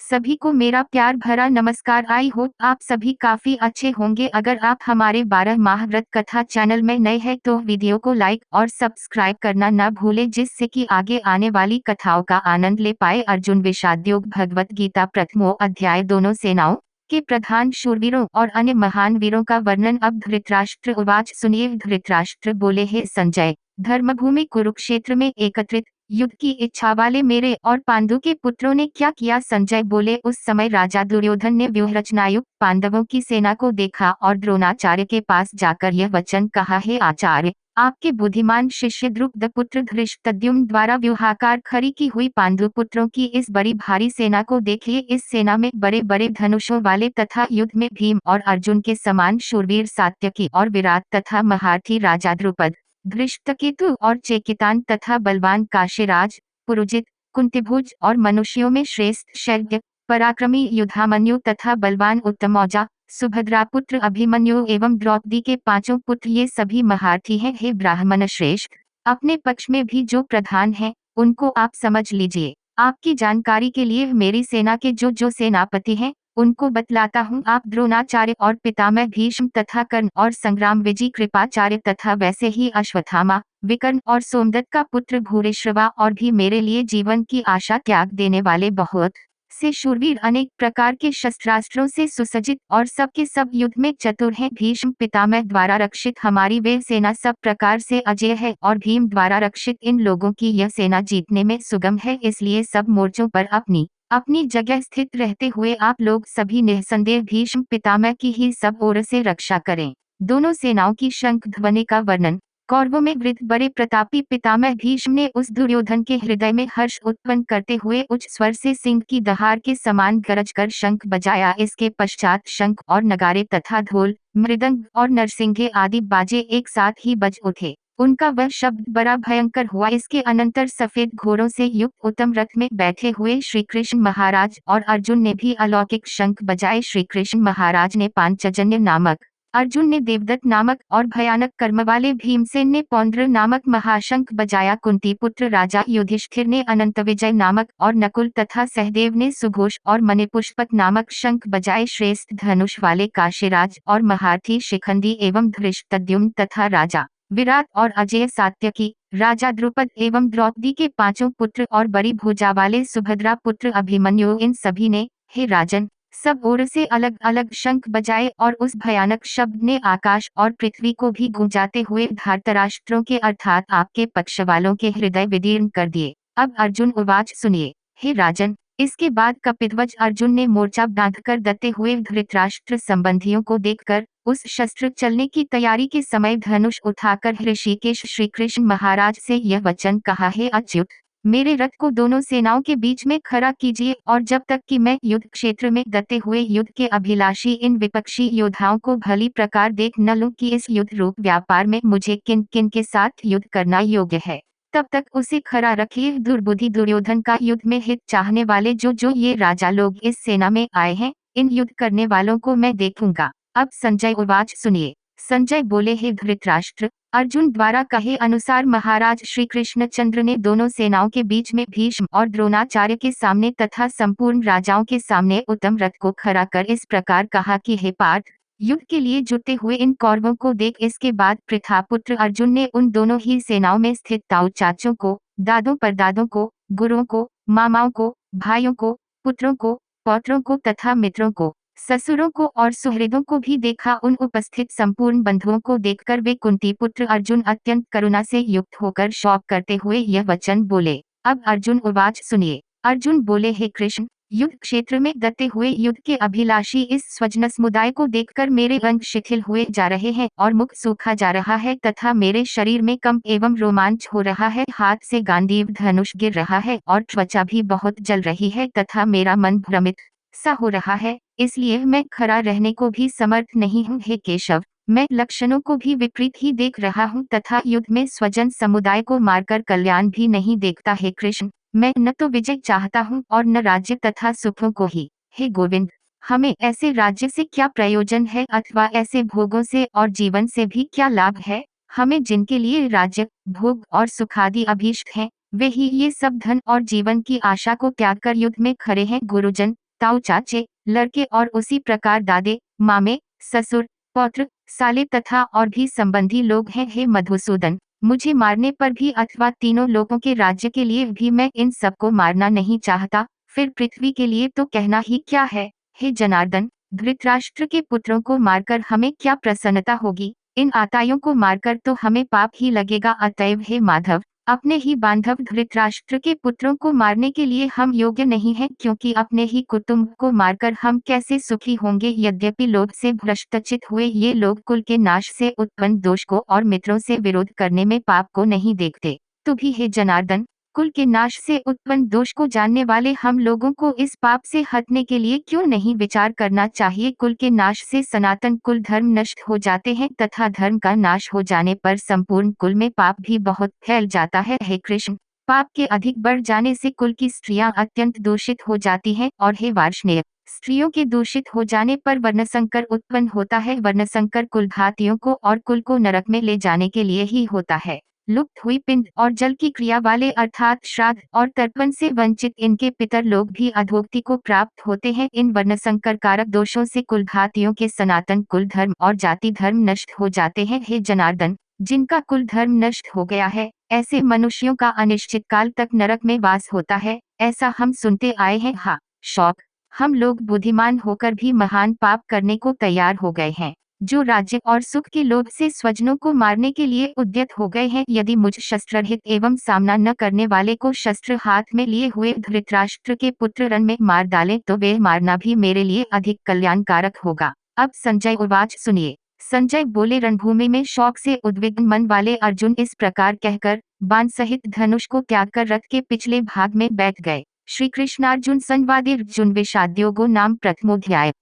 सभी को मेरा प्यार भरा नमस्कार। आई होप आप सभी काफी अच्छे होंगे। अगर आप हमारे 12 माह व्रत कथा चैनल में नए हैं तो वीडियो को लाइक और सब्सक्राइब करना न भूलें, जिससे कि आगे आने वाली कथाओं का आनंद ले पाए। अर्जुन विषाद योग भगवत गीता प्रथमो अध्याय। दोनों सेनाओं के प्रधान शूरवीरों और अन्य महान वीरों का वर्णन। अब धृतराष्ट्र उवाच, सुनिए। धृतराष्ट्र बोले, हे संजय, धर्मभूमि कुरुक्षेत्र में एकत्रित युद्ध की इच्छा वाले मेरे और पांडु के पुत्रों ने क्या किया? संजय बोले, उस समय राजा दुर्योधन ने व्यूहरचनायुक्त पांडवों की सेना को देखा और द्रोणाचार्य के पास जाकर यह वचन कहा, हे आचार्य, आपके बुद्धिमान शिष्य द्रुपदपुत्र धृष्टद्युम्न द्वारा व्यूहाकार खड़ी की हुई पांडु पुत्रों की इस बड़ी भारी सेना को देखिए। इस सेना में बड़े बड़े धनुषों वाले तथा युद्ध में भीम और अर्जुन के समान शूरवीर सात्यकी और विराट तथा महारथी राजा द्रुपद, धृष्टकेतु और चेकितान तथा बलवान काशीराज, पुरुजित, कुंतीभुज और मनुष्यों में श्रेष्ठ शैल्य पराक्रमी युधामन्यु तथा बलवान उत्तमौजा, सुभद्रा पुत्र अभिमन्यु एवं द्रौपदी के 5 पुत्र, ये सभी महारथी हैं। हे ब्राह्मण श्रेष्ठ, अपने पक्ष में भी जो प्रधान हैं उनको आप समझ लीजिए। आपकी जानकारी के लिए मेरी सेना के जो जो सेनापति हैं उनको बतलाता हूँ। आप द्रोणाचार्य और पितामह भीष्म तथा कर्ण और संग्राम विजय कृपाचार्य तथा वैसे ही अश्वत्थामा, विकर्ण और सोमदत्त का पुत्र भूरिश्रवा और भी मेरे लिए जीवन की आशा त्याग देने वाले बहुत से शूरवीर, अनेक प्रकार के शस्त्रास्त्रों से सुसज्जित और सब के सब युद्ध में चतुर हैं। भीष्म पितामह द्वारा रक्षित हमारी वे सेना सब प्रकार से अजेय है और भीम द्वारा रक्षित इन लोगों की यह सेना जीतने में सुगम है। इसलिए सब मोर्चों पर अपनी अपनी जगह स्थित रहते हुए आप लोग सभी निःसंदेह भीष्म पितामह की ही सब ओर से रक्षा करें। दोनों सेनाओं की शंख ध्वनि का वर्णन। कौरवों में वृद्ध बड़े प्रतापी पितामह भीष्म ने उस दुर्योधन के हृदय में हर्ष उत्पन्न करते हुए उच्च स्वर से सिंह की दहाड़ के समान गरज कर शंख बजाया। इसके पश्चात शंख और नगारे तथा ढोल, मृदंग और नरसिंगे आदि बाजे एक साथ ही बज उठे। उनका वह शब्द बड़ा भयंकर हुआ। इसके अनंतर सफेद घोड़ों से युक्त उत्तम रथ में बैठे हुए श्री कृष्ण महाराज और अर्जुन ने भी अलौकिक शंख बजाए। श्री कृष्ण महाराज ने पांचजन्य नामक, अर्जुन ने देवदत्त नामक और भयानक कर्म वाले भीमसेन ने पौंड्र नामक महाशंख बजाया। कुंती पुत्र राजा युधिष्ठिर ने अनंत विजय नामक और नकुल तथा सहदेव ने सुघोष और मणिपुष्पक नामक शंख बजाए। श्रेष्ठ धनुष वाले काशीराज और महारथी शिखंडी एवं धृष्टद्युम्न तथा राजा विराट और अजय सात्यकी, राजा द्रुपद एवं द्रौपदी के 5 पुत्र और बड़ी भुजा वाले सुभद्रा पुत्र अभिमन्यु, इन सभी ने, हे राजन, सब ओर से अलग अलग शंख बजाए और उस भयानक शब्द ने आकाश और पृथ्वी को भी गूंजाते हुए धृतराष्ट्रों के अर्थात आपके पक्ष वालों के हृदय विदीर्ण कर दिए। अब अर्जुन उवाच, सुनिए। हे राजन, इसके बाद कपिध्वज अर्जुन ने मोर्चा बांधकर दत्ते हुए धृतराष्ट्र संबंधियों को देखकर उस शस्त्र चलने की तैयारी के समय धनुष उठाकर ऋषिकेश श्री कृष्ण महाराज से यह वचन कहा, हे अच्युत, मेरे रथ को दोनों सेनाओं के बीच में खड़ा कीजिए और जब तक कि मैं युद्ध क्षेत्र में दत्ते हुए युद्ध के अभिलाषी इन विपक्षी योद्धाओं को भली प्रकार देख न लूं कि इस युद्ध रूप व्यापार में मुझे किन किन के साथ युद्ध करना योग्य है, तब तक उसे खड़ा रखिए। दुर्बुद्धि दुर्योधन का युद्ध में हित चाहने वाले जो ये राजा लोग इस सेना में आए हैं, इन युद्ध करने वालों को मैं देखूंगा। अब संजय उवाच, सुनिए। संजय बोले, हे धृतराष्ट्र, अर्जुन द्वारा कहे अनुसार महाराज श्री कृष्णचंद्र ने दोनों सेनाओं के बीच में भीष्म और द्रोणाचार्य के सामने तथा संपूर्ण राजाओं के सामने उत्तम रथ को खड़ा कर इस प्रकार कहा कि हे पार्थ, युद्ध के लिए जुटे हुए इन कौरवों को देख। इसके बाद पृथापुत्र अर्जुन ने उन दोनों ही सेनाओं में स्थित ताऊ चाचों को, दादों परदादों को, गुरुओं को, मामाओं को, भाइयों को, पुत्रों को, पौत्रों को तथा मित्रों को, ससुरों को और सुहृदों को भी देखा। उन उपस्थित संपूर्ण बंधुओं को देखकर वे कुंती पुत्र अर्जुन अत्यंत करुणा से युक्त होकर शोक करते हुए यह वचन बोले। अब अर्जुन उवाच, सुनिए। अर्जुन बोले, हे कृष्ण, युद्ध क्षेत्र में दत्ते हुए युद्ध के अभिलाषी इस स्वजन समुदाय को देखकर मेरे अंग शिथिल हुए जा रहे हैं और मुख सूखा जा रहा है तथा मेरे शरीर में कंप एवं रोमांच हो रहा है। हाथ से गांडीव धनुष गिर रहा है और त्वचा भी बहुत जल रही है तथा मेरा मन भ्रमित सा हो रहा है, इसलिए मैं खड़ा रहने को भी समर्थ नहीं हूँ। हे केशव, मैं लक्षणों को भी विपरीत ही देख रहा हूँ तथा युद्ध में स्वजन समुदाय को मारकर कल्याण भी नहीं देखता। हे कृष्ण, मैं न तो विजय चाहता हूँ और न राज्य तथा सुखों को ही। हे गोविंद, हमें ऐसे राज्य से क्या प्रयोजन है अथवा ऐसे भोगों से और जीवन से भी क्या लाभ है? हमें जिनके लिए राज्य, भोग और सुखादि अभीष्ट हैं, वे ही ये सब धन और जीवन की आशा को त्याग कर युद्ध में खड़े हैं। गुरुजन, ताऊ चाचे, लड़के और उसी प्रकार दादे, मामे, ससुर, पौत्र, साले तथा और भी संबंधी लोग हैं। हे मधुसूदन, मुझे मारने पर भी अथवा तीनों लोगों के राज्य के लिए भी मैं इन सबको मारना नहीं चाहता, फिर पृथ्वी के लिए तो कहना ही क्या है। हे जनार्दन, धृतराष्ट्र के पुत्रों को मारकर हमें क्या प्रसन्नता होगी, इन आताइयों को मारकर तो हमें पाप ही लगेगा। अतएव हे माधव, अपने ही बांधव धृतराष्ट्र के पुत्रों को मारने के लिए हम योग्य नहीं हैं, क्योंकि अपने ही कुटुंब को मारकर हम कैसे सुखी होंगे। यद्यपि लोभ से भ्रष्टचित हुए ये लोग कुल के नाश से उत्पन्न दोष को और मित्रों से विरोध करने में पाप को नहीं देखते, तो भी हे जनार्दन, कुल के नाश से उत्पन्न दोष को जानने वाले हम लोगों को इस पाप से हटने के लिए क्यों नहीं विचार करना चाहिए। कुल के नाश से सनातन कुल धर्म नष्ट हो जाते हैं तथा धर्म का नाश हो जाने पर संपूर्ण कुल में पाप भी बहुत फैल जाता है। हे कृष्ण, पाप के अधिक बढ़ जाने से कुल की स्त्रियां अत्यंत दूषित हो जाती हैं, और हे वार्ष्णेय, स्त्रियों के दूषित हो जाने पर वर्णसंकर उत्पन्न होता है। वर्णसंकर कुलघातियों को और कुल को नरक में ले जाने के लिए ही होता है। लुप्त हुई पिंड और जल की क्रिया वाले अर्थात श्राद्ध और तर्पण से वंचित इनके पितर लोग भी अधोगति को प्राप्त होते हैं। इन वर्णसंकर कारक दोषों से कुलघातियों के सनातन कुल धर्म और जाति धर्म नष्ट हो जाते हैं। हे जनार्दन, जिनका कुल धर्म नष्ट हो गया है, ऐसे मनुष्यों का अनिश्चित काल तक नरक में वास होता है, ऐसा हम सुनते आए हैं। हाँ शौक, हम लोग बुद्धिमान होकर भी महान पाप करने को तैयार हो गए हैं, जो राज्य और सुख के लोभ से स्वजनों को मारने के लिए उद्यत हो गए हैं। यदि मुझ शस्त्ररहित एवं सामना न करने वाले को शस्त्र हाथ में लिए हुए धृतराष्ट्र के पुत्र रण में मार डालें तो वे मारना भी मेरे लिए अधिक कल्याणकारक होगा। अब संजय उवाच सुनिए। संजय बोले, रणभूमि में शौक से उद्विग्न मन वाले अर्जुन इस प्रकार कहकर बाण सहित धनुष को त्याग कर रथ के पिछले भाग में बैठ गए। श्री कृष्णार्जुन संवादे अर्जुन विषादयोगो नाम प्रथमोध्याय।